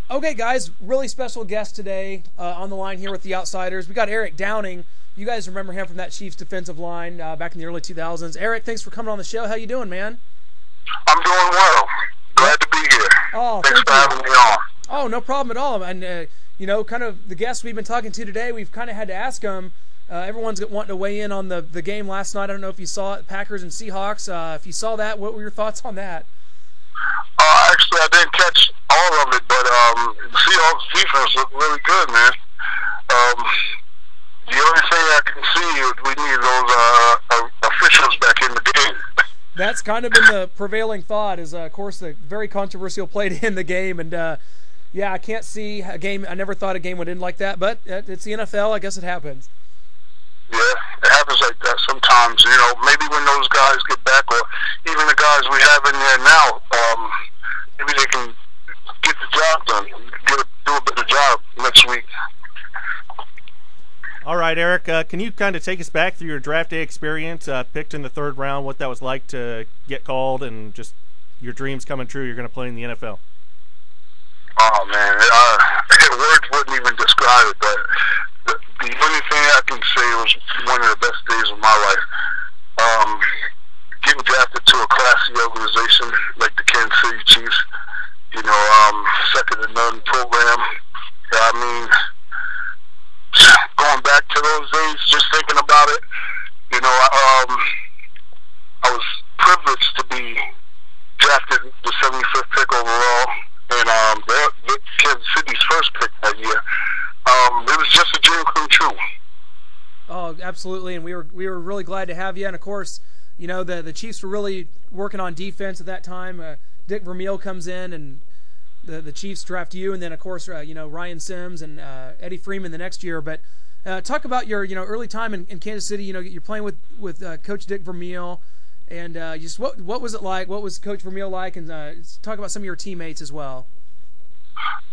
Okay, guys, really special guest today on the line here with the Outsiders. We got Eric Downing. You guys remember him from that Chiefs defensive line back in the early 2000s. Eric, thanks for coming on the show. How you doing, man? I'm doing well. Glad to be here. Oh, thanks for having me on. Oh, no problem at all. And, you know, kind of the guests we've been talking to today, we've kind of had to ask them. Everyone's wanting to weigh in on the game last night. I don't know if you saw it, Packers and Seahawks. If you saw that, what were your thoughts on that? Actually, I didn't catch all of it, but the Seahawks defense looked really good, man. The only thing I can see is we need those officials back in the game. That's kind of been the prevailing thought is, of course, the very controversial play to end the game. And, yeah, I can't see a game. I never thought a game would end like that, but it's the NFL. I guess it happens. Yeah, it happens like that sometimes. You know, maybe when those guys get back, or even the guys we have in there now, maybe they can get the job done, do a better job next week. All right, Eric, can you kind of take us back through your draft day experience, picked in the third round, what that was like to get called, and just your dreams coming true, you're going to play in the NFL? Oh, man, words wouldn't even describe it, but the only thing I can say was one of the best days of my life. Getting drafted to a classy organization like the Kansas City Chiefs, you know, second to none program. I mean, going back to those days, just thinking about it, you know, I was privileged to be drafted the 75th pick overall, and Kansas City's first pick that year. It was just a dream come true. Oh, absolutely, and we were really glad to have you. And of course, you know, the Chiefs were really working on defense at that time. Dick Vermeil comes in, and the Chiefs draft you, and then of course, you know, Ryan Sims and Eddie Freeman the next year. But talk about your early time in Kansas City. You know, you're playing with Coach Dick Vermeil, and just what was it like? What was Coach Vermeil like? And talk about some of your teammates as well.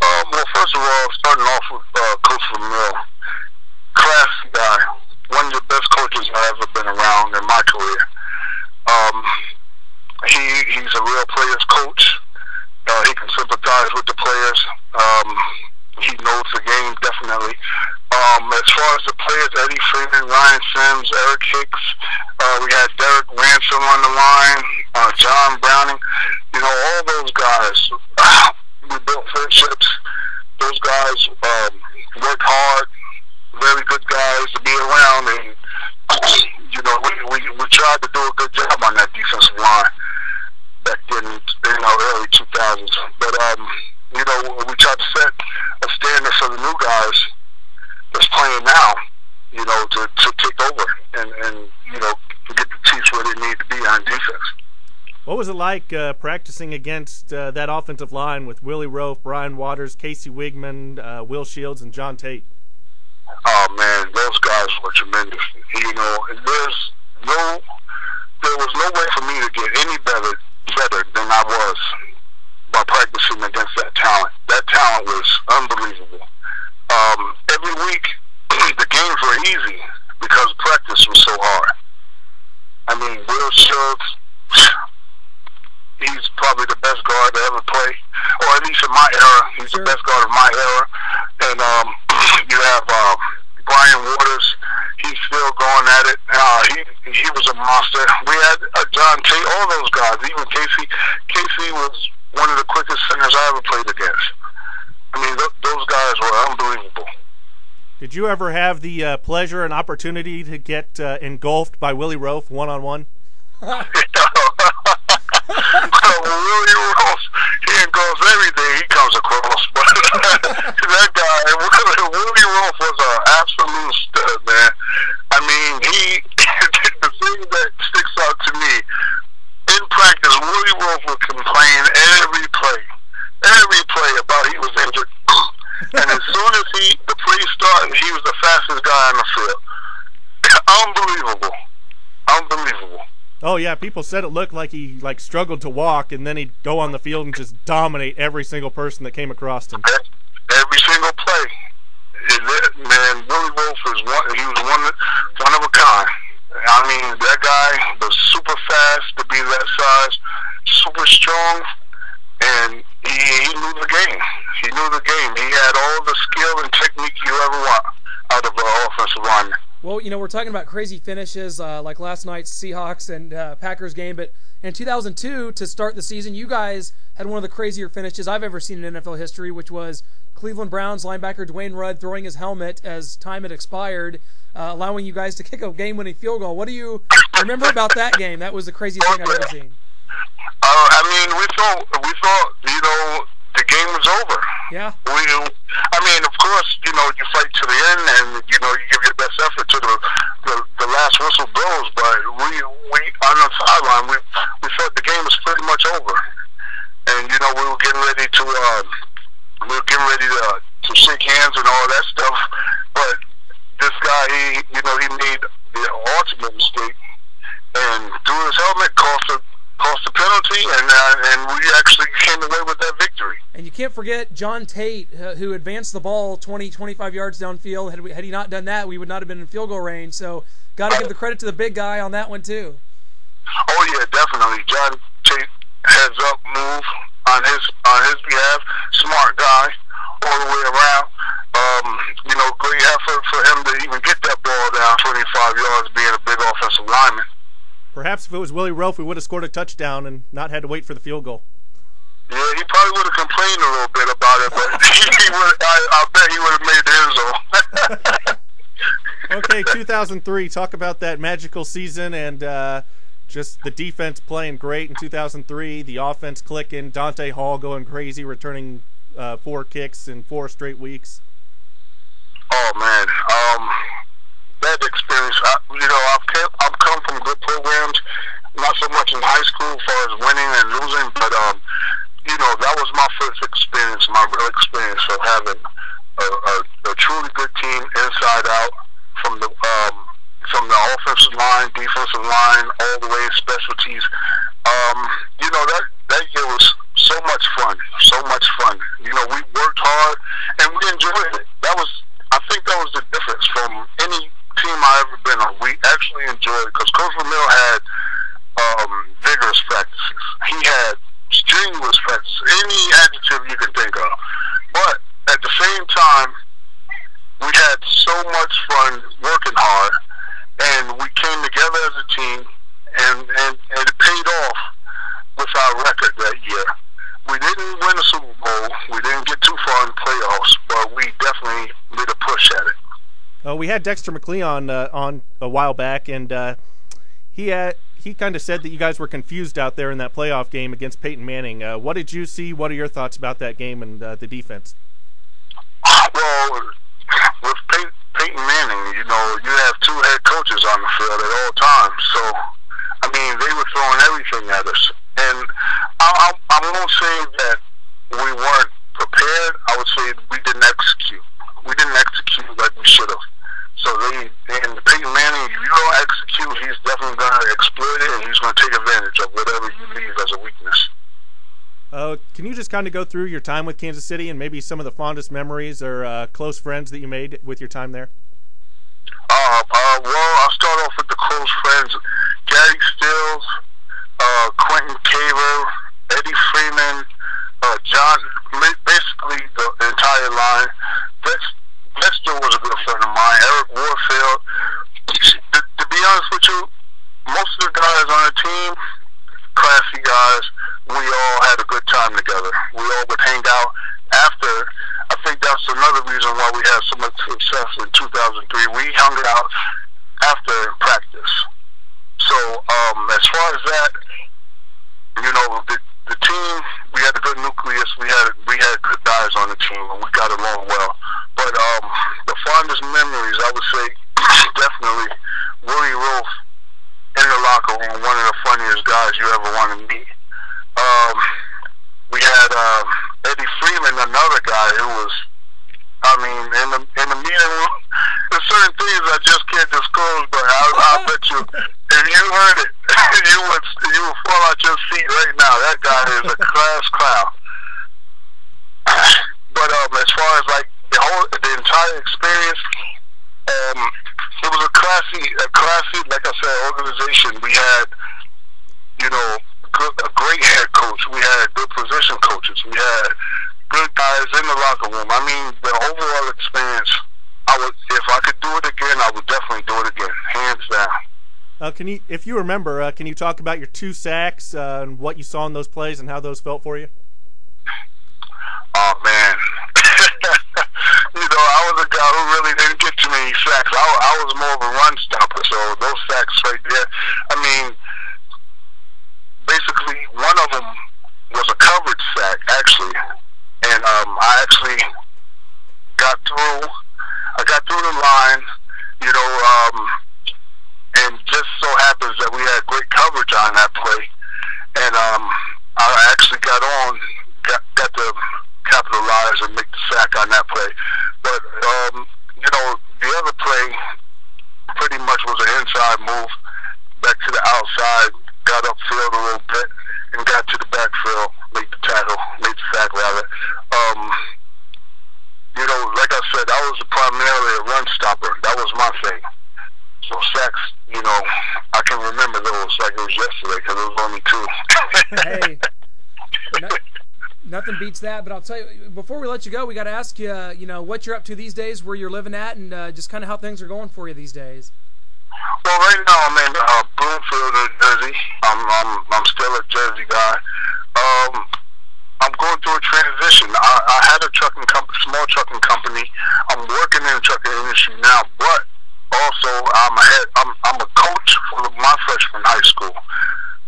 Well, first of all, starting off with Coach Vermeil, classy guy, one of the best coaches I've ever been around in my career. He's a real players coach. He can sympathize with the players. He knows the game, definitely. As far as the players, Eddie Freeman, Ryan Sims, Eric Hicks, we had Derek Ransom on the line, John Browning, you know, all those guys. We built friendships. Those guys worked hard, very good guys to be around, and you know, we tried to do a good job on that defensive line back then in our early 2000s. But you know, we tried to set a standard for the new guys that's playing now, you know, to take over and you know, get the Chiefs where they need to be on defense. What was it like practicing against that offensive line with Willie Roaf, Brian Waters, Casey Wigman, Will Shields, and John Tate? Oh man, those guys were tremendous. You know, there was no way for me to get any better than I was by practicing against that talent. That talent was unbelievable. Every week, the games were easy because practice was so hard. I mean, Will Shields, he's probably the best guard to ever play, or at least in my era. He's the best guard of my era. And you have Brian Waters. He's still going at it. He was a monster. We had John Tate, all those guys. Even Casey. Casey was one of the quickest centers I ever played against. I mean, those guys were unbelievable. Did you ever have the pleasure and opportunity to get engulfed by Willie Roaf one-on-one? Willie Roaf, he engulfs everything he comes across. But that guy, Willie Roaf was an absolute stud, man. I mean, the thing that sticks out to me, in practice, Willie Roaf would complain every play about he was injured. And as soon as the play started, he was the fastest guy on the field. Unbelievable. Oh yeah, people said it looked like he struggled to walk, and then he'd go on the field and just dominate every single person that came across him. Every single play. Man, Willie Roaf was one of a kind. I mean, that guy was super fast to be that size, super strong, and he knew the game. He knew the game. He had all the skill and technique you ever want out of an offensive lineman. Well, we're talking about crazy finishes like last night's Seahawks and Packers game, but in 2002, to start the season, you guys had one of the crazier finishes I've ever seen in NFL history, which was Cleveland Browns linebacker Dwayne Rudd throwing his helmet as time had expired, allowing you guys to kick a game-winning field goal. What do you remember about that game? That was the craziest thing I've ever seen. We thought, the game was over. Yeah. Of course, you fight to the end, and you give your best effort to the last whistle blows. But we on the sideline, we felt the game was pretty much over, and we were getting ready to shake hands and all that stuff. But this guy, he made the ultimate mistake and threw his helmet, cost the penalty, and we actually came away with that victory. And you can't forget John Tate, who advanced the ball 20, 25 yards downfield. Had he not done that, we would not have been in field goal range. So got to give the credit to the big guy on that one, too. Oh, yeah, definitely. John Tate heads up move on his behalf. Smart guy all the way around. Great effort for him to even get that ball down 25 yards, being a big offensive lineman. Perhaps if it was Willie Roaf, we would have scored a touchdown and not had to wait for the field goal. Yeah, he probably would have complained a little bit about it, but I bet he would have made the end zone. Okay, 2003, talk about that magical season and just the defense playing great in 2003, the offense clicking, Dante Hall going crazy, returning 4 kicks in 4 straight weeks. Oh, man. That experience, I've come from good programs, not so much in high school as far as winning and losing, but that was my first experience, my real experience of having a truly good team inside out, from the offensive line, defensive line, all the way specialties. That year was so much fun, so much fun. We worked hard and we enjoyed it. I think that was the difference from any team I ever been on. We actually enjoyed it because Coach Vermeil had vigorous practices. He had strenuous practices, any adjective you can think of. But at the same time, we had so much fun working hard, and we came together as a team, and it paid off with our record that year. We didn't win a Super Bowl. We didn't get too far in the playoffs, but we definitely made a push at it. We had Dexter McLeon on a while back, and he kind of said that you guys were confused out there in that playoff game against Peyton Manning. What did you see? What are your thoughts about that game and the defense? Well, with Peyton Manning, you have 2 head coaches on the field at all times. So, they were throwing everything at us. And I won't say that we weren't prepared. I would say we didn't execute. We didn't execute like we should have. So and Peyton Manning, if you don't execute, he's definitely going to exploit it, and he's going to take advantage of whatever you leave as a weakness. Can you just kind of go through your time with Kansas City and maybe some of the fondest memories or close friends that you made with your time there? Well, I'll start off with the close friends. Gary Stills, Quentin Caver, Eddie Freeman, John, basically the entire line. Dexter was a good friend of mine. Eric Warfield. To be honest with you, most of the guys on the team, classy guys, we all had a good time together. We all would hang out after. I think that's another reason why we had so much success in 2003. We hung out after practice. So as far as that, the team, we had a good nucleus. We had good guys on the team, and we got along well. But the fondest memories, I would say, definitely Willie Roaf in the locker room, one of the funniest guys you ever want to meet. We had Eddie Freeman, another guy who was, in the meeting room, there's certain things I just can't disclose, but I bet you, if you heard it, you would fall out your seat right now. That guy is a class clown. But as far as like the entire experience, it was a classy, like I said, organization. We had, a great head coach. We had good position coaches. We had good guys in the locker room. I mean, the overall experience, if I could do it again, I would definitely do it again, hands down. Can you, if you remember, can you talk about your 2 sacks and what you saw in those plays and how those felt for you? Oh, man. I was a guy who really didn't get too many sacks. I was more of a run stopper, so those sacks right there, I mean, basically one of them was a covered sack, actually. And I actually got through the line, and just so happens that we had great coverage on that play. And I actually got to capitalize and make the sack on that play. But, the other play pretty much was an inside move back to the outside, got upfield a little bit, and got to the backfield, made the sack rather. Like I said, I was primarily a run stopper. That was my thing. So sacks, I can remember those like it was yesterday because it was only 2. Hey, nothing beats that. But I'll tell you, before we let you go, we got to ask you, what you're up to these days, where you're living at, and just kind of how things are going for you these days. Well, right now I'm in Bloomfield, New Jersey. I'm still a Jersey guy. I'm going through a transition. I had a small trucking company. I'm working in the trucking industry now, but also I'm a coach for my freshman high school.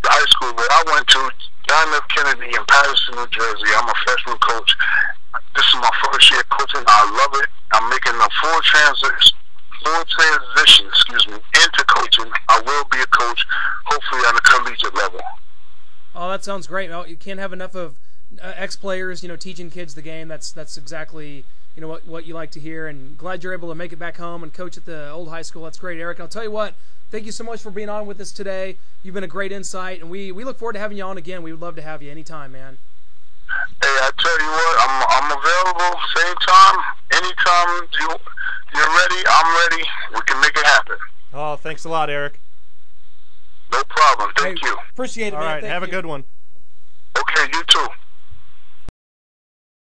The high school that I went to, John F. Kennedy in Patterson, New Jersey. I'm a freshman coach. This is my first year coaching. I love it. I'm making a full transition, into coaching. I will be a coach, hopefully on a collegiate level. Oh, that sounds great. Well, you can't have enough of ex-players, teaching kids the game. That's exactly, what you like to hear. And glad you're able to make it back home and coach at the old high school. That's great, Eric. I'll tell you what, thank you so much for being on with us today. You've been a great insight, and we look forward to having you on again. We would love to have you anytime, man. Hey, I tell you what, I'm available same time, anytime you're ready, I'm ready. We can make it happen. Oh, thanks a lot, Eric. No problem. Thank you. Appreciate it, man. All right, Thank have you. a good one. Okay, you too.